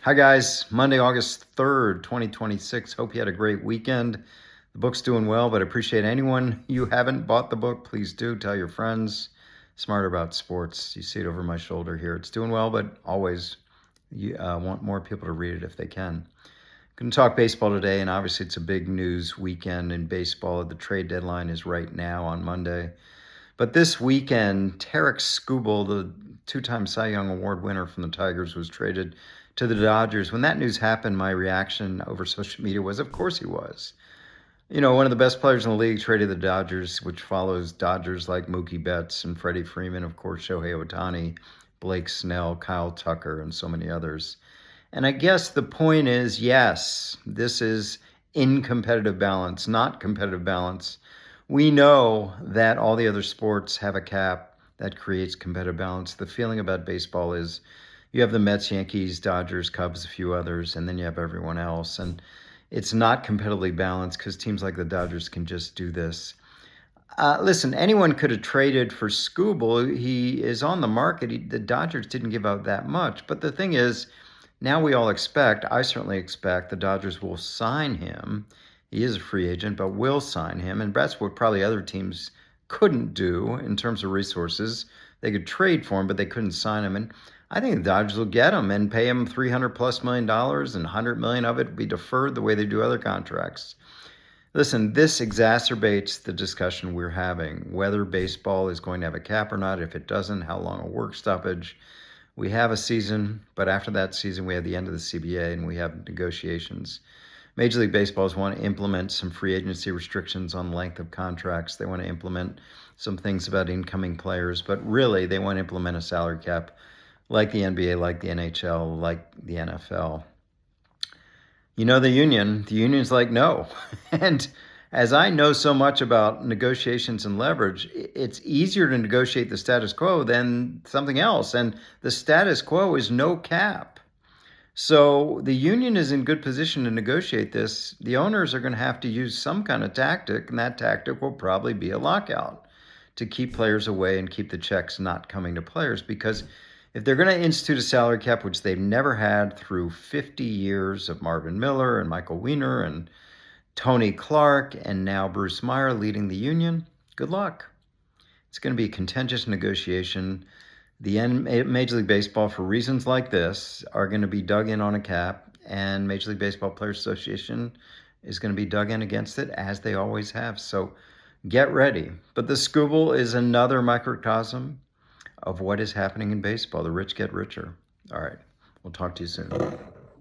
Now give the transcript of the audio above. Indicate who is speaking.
Speaker 1: Hi guys, Monday, August 3rd, 2026. Hope you had a great weekend. The book's doing well, but I appreciate anyone you haven't bought the book. Please do tell your friends. Smarter About Sports. You see it over my shoulder here. It's doing well, but always you want more people to read it if they can. Going to talk baseball today, and obviously it's a big news weekend in baseball. The trade deadline is right now on Monday. But this weekend, Tarik Skubal, the two-time Cy Young Award winner from the Tigers, was traded to the Dodgers. When that news happened, my reaction over social media was, of course he was. You know, one of the best players in the league traded the Dodgers, which follows Dodgers like Mookie Betts and Freddie Freeman, of course, Shohei Ohtani, Blake Snell, Kyle Tucker, and so many others. And I guess the point is, yes, this is in competitive balance, not competitive balance. We know that all the other sports have a cap that creates competitive balance. The feeling about baseball is you have the Mets, Yankees, Dodgers, Cubs, a few others, and then you have everyone else. And it's not competitively balanced because teams like the Dodgers can just do this. Listen, anyone could have traded for Skubal. He is on the market. The Dodgers didn't give out that much. But the thing is, now we all expect, I certainly expect, the Dodgers will sign him. He is a free agent, but will sign him. And that's what probably other teams couldn't do in terms of resources. They could trade for him, but they couldn't sign him. And I think the Dodgers will get him and pay him $300+ million, and $100 million of it will be deferred the way they do other contracts. Listen, this exacerbates the discussion we're having, whether baseball is going to have a cap or not. If it doesn't, how long a work stoppage. We have a season, but after that season, we have the end of the CBA and we have negotiations. Major League Baseball want to implement some free agency restrictions on length of contracts. They want to implement some things about incoming players, but really they want to implement a salary cap like the NBA, like the NHL, like the NFL. You know, the union's like, no. And as I know so much about negotiations and leverage, it's easier to negotiate the status quo than something else. And the status quo is no cap. So the union is in good position to negotiate this. The owners are going to have to use some kind of tactic, and that tactic will probably be a lockout to keep players away and keep the checks not coming to players. Because if they're going to institute a salary cap, which they've never had through 50 years of Marvin Miller and Michael Weiner and Tony Clark and now Bruce Meyer leading the union, good luck. It's going to be a contentious negotiation. The Major League Baseball, for reasons like this, are going to be dug in on a cap, and Major League Baseball Players Association is going to be dug in against it, as they always have. So get ready. But the Skubal is another microcosm of what is happening in baseball. The rich get richer. All right. We'll talk to you soon.